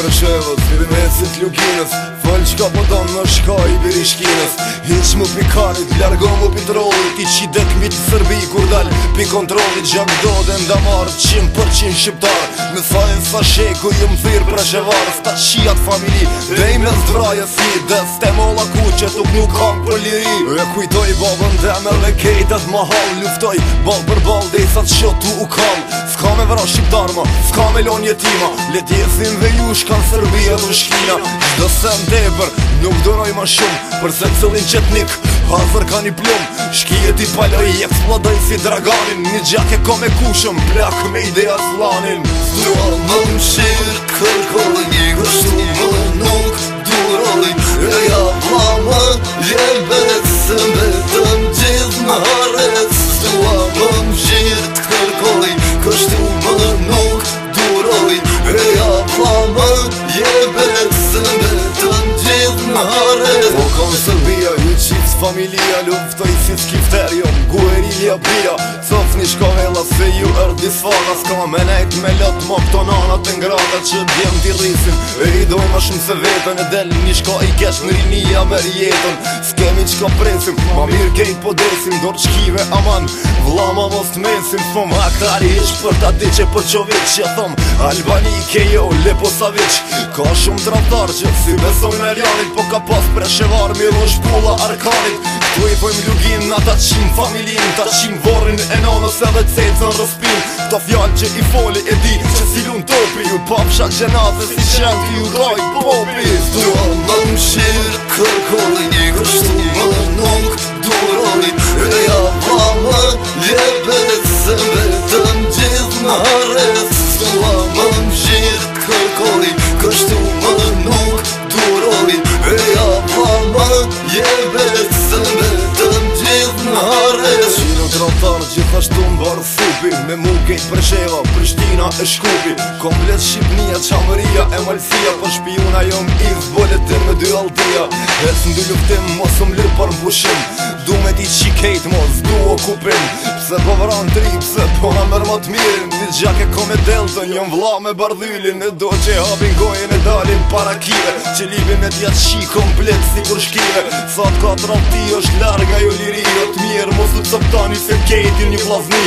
Preshevës, mesit Luginës, fol qka po donë në shka i birishkinës. Hiq mu pikarit, largo mu pitrollit, i qidet mit Sërbi kur dal pi kontrollit. Gjak do dhe ndamarë 100% shqiptar, me sajnë sa sheku ju më thirë Preshevar. Sta qiat familji, dhe i me zdraja si des te molla ku që tuk nuk kam për liri. E kujtoj babën dhe me le kejtet ma hal, luftoj bal për bal dhe i sa të shotu u kall. Ska me vra shqiptar ma, ska me lon jetima, let jesin dhe ju shkan Sërbia dhe shkina. Gjdo sen deber, nuk dëroj ma shumë, për se cëllin qetnik, hazër ka një plum. Shkijet i paloj, eksplodoj si draganin, një gjak e ko me kushëm, plak me ideja zlanin. Zdua më më shirë, kërkoj një gështu më nuk duroj. E ja vla më jebet, se mbetëm gjithë më haret. Zdua më më shirë, kërkoj, kështu më nuk duroj. E ja vla më jebet, se mbetëm gjithë më haret. Po kam Sërbia, ju qips familia, luftoj si skifterio, guerilja bia. Cof një shkovella se ju erdi sfaka, s'ka me nejt me lot ma këto nanat e ngrata që djem t'i rrisin. E i doj ma shumë se vetën, e del një shka i kesh në rinia me rjetën. S'kemi qka presim, ma mirë kejt po desim, dor qkive aman, vlama mos t'mesim. Fëm aktari ish për ta di që për qovic që thom Albani kejo, Leposavic. Ka shumë traftar që si beson me rjanit, po ka pas Preshevar, miro shpulla arkanit. Tu i pojmë Lugin, ata qim familin, ta qim vorin e nonës edhe cecën rëspin. Këta fjall që i foli e di që si lun topi, ju papsha gjenate si qenë ju raj popi. Zdua më më shirë, kërkoj një gështu më nuk duroj. E ja vla më jebet, se mbetëm gjithë më haret. Zdua më më shirë, kërkoj, kështu më nuk duroj. E ja vla më jebet, se mbetëm gjithë më haret. Qino trotar gjithashtu mbarë thupi, me mu kejt Presheva, Prishtina e Shkupi. Komplet Shqipnia, Qamëria e Malsia, për shpijuna jom i zboletin me dy altia. Ec në dy luftim, mos më lirë për mbushim, du me ti qi kejt mos, du okupim. Pse po vran tri, pse po na mërë më t'mirin, një gjak e ko me deltën, jom vla me bardhyllin. E do që hapin gojën e dalin para kive, që libin e t'ja qi komplet si kur shkive. Sa t'ka trafti është larga jo liri, jo t'mirë mos u t'soptani se kejtin një vlazni.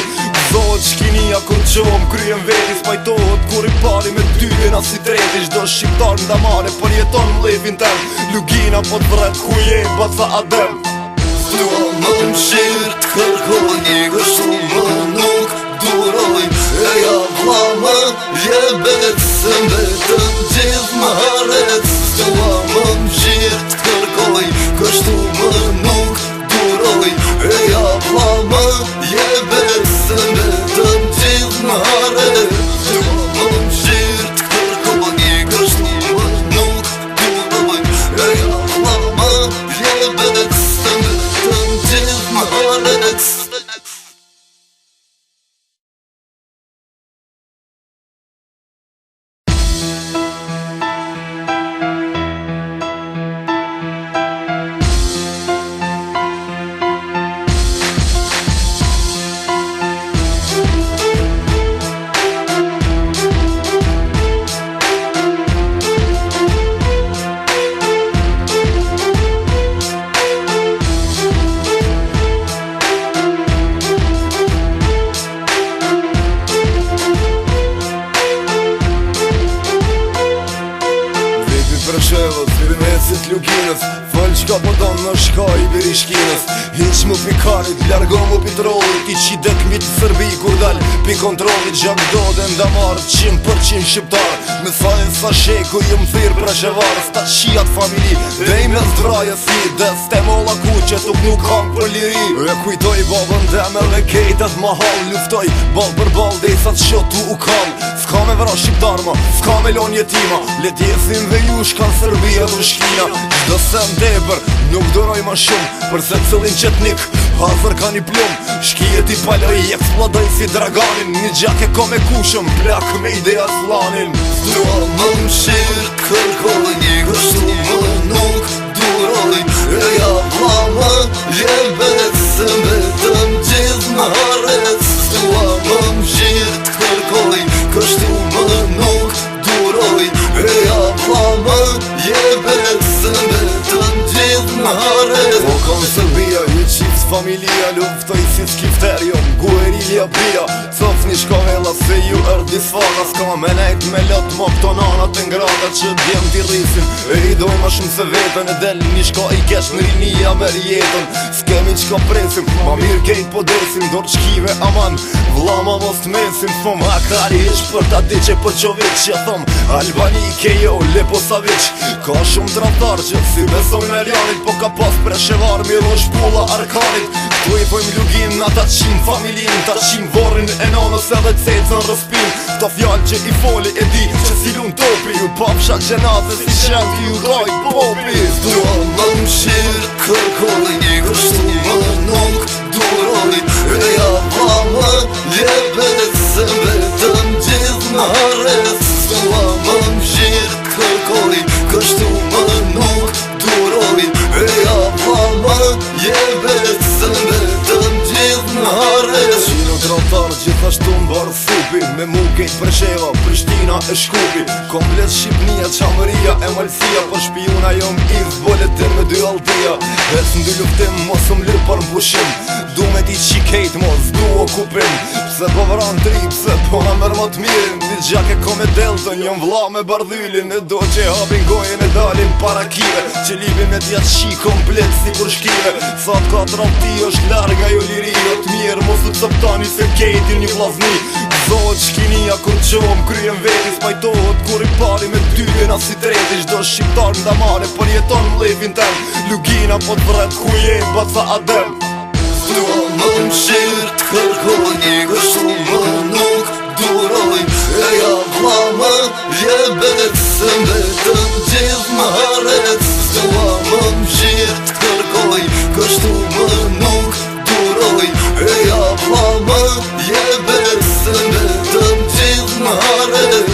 Zohet shkinia kur qom kryen veti, spajtohet kur i pari me tyrin as si treti. Gjdo shqiptar ndamare për jeton mlevin tem, Lugina po t'vret ku je baca adem. Zdua më më shirë, t'kërkoj një gështu më nuk duroj. E ja vla më jebet, se mbetëm gjithë më haret. Zdua më më shirë, t'kërkoj, kështu më nuk duroj. E ja vla më jebet, se mbetëm gjithë më haret. Zdua më më shirë, t'kërkoj, një gështu më nuk duroj. E ja vla më jebet, se mbetëm gjithë më haret. Preshevës, mesit Luginës, fol qka po donë në shka i birishkinës. Hiq mu pikarit, largo mu pitrollit, i qidet mit Sërbi kur dal pi kontrollit. Gjak do dhe ndamarë 100% shqiptar, me sajnë sa sheku ju më thirë Preshevar. Sta qiat familji, dhe i me zdraja si des te molla ku që tuk nuk kam për liri. E kujtoj babën dhe me le kejtet ma hal, luftoj bal për bal dhe i sa të shotu u kall. Ska me vra shqiptar ma, ska me lon jetima, let jesin dhe ju shkan Sërbia dhe shkina. Gjdo sen deber, nuk dëroj ma shumë, për se cëllin qetnik, hazër ka një plum. Shkijet i paloj, eksplodoj si draganin, një gjak e ko me kushëm, plak me ideja zlanin. Zdua më më shirë, kërkoj një gështu më nuk duroj. E ja vla më jebet, se mbetëm gjithë më haret. Zdua më më shirë, kërkoj, kështu më nuk duroj. E ja familia luftoj si skifterio Guerilla bia Cofni shkohella se ju erdi sfaka Ska me nejt me lot mo këto nanat e ngrata Që djem t'i rrisin E i doj ma shumë se vetën E del një shka i kesh në rinia me rjetën S'kemi qka presim Ma mirë kejt po desim Dor qkive aman Vlama mos t'mesim Fëm hakari ish për ta di që për qovic Që thom Albani kejo Leposavic Ka shumë tramtar që si besoj me ljanit Po ka pas preshevar Miro shpulla arkanit Tu i pojmë lugin Na ta qim familin Ta qim vorin e nanës edhe cecën rëspin Këto fjallë që i foli e di Që si lun topi Ju papsha gjenate si shenti ju roj popi Dua më mshirë kërkoj Kështu më nuk duroj Reja pa më jebet Se vetëm gjithë më hares Dua më mshirë kërkoj Kështu më nuk duroj Reja pa më jebet Se vetëm gjithë më hares Qino tramtar gjithashtu mbarë supi Me mu kejt Presheva, Prishtina e Shkupi Komplet Shqipnia, Qamëria e Malsia Po shpijuna jom iz boletin me dy altia Hes në dy luftim, mos më lirë për mbushim Du me ti qi kejt, mos du okupim Pse po vran tri, pse po na mërë më t'mirin Një gjak e kom e deltën, jom vla me bardhyllin E do që hapin gojën e dalin para kive Që libin me t'ja qi komplet si kur shkive Sa t'ka tramti është larga jo liria T'mirë mos të cëptani se kejtin një vlazni Zohet shkinia kur qom kryen vetis Pajtohet kur i pari me dyrin as si treti Shdo shqiptar në damare për jeton mlefin tem Lugina po t'vret ku jem baca adem Dua më mshirë t'kërkoj Kështu më nuk duroj Eja vla më jebet Se mbetëm gjithë më haret Dua më mshirë t'kërkoj Kështu më nuk duroj Eja vla më jebet Se mbetëm gjithë më haret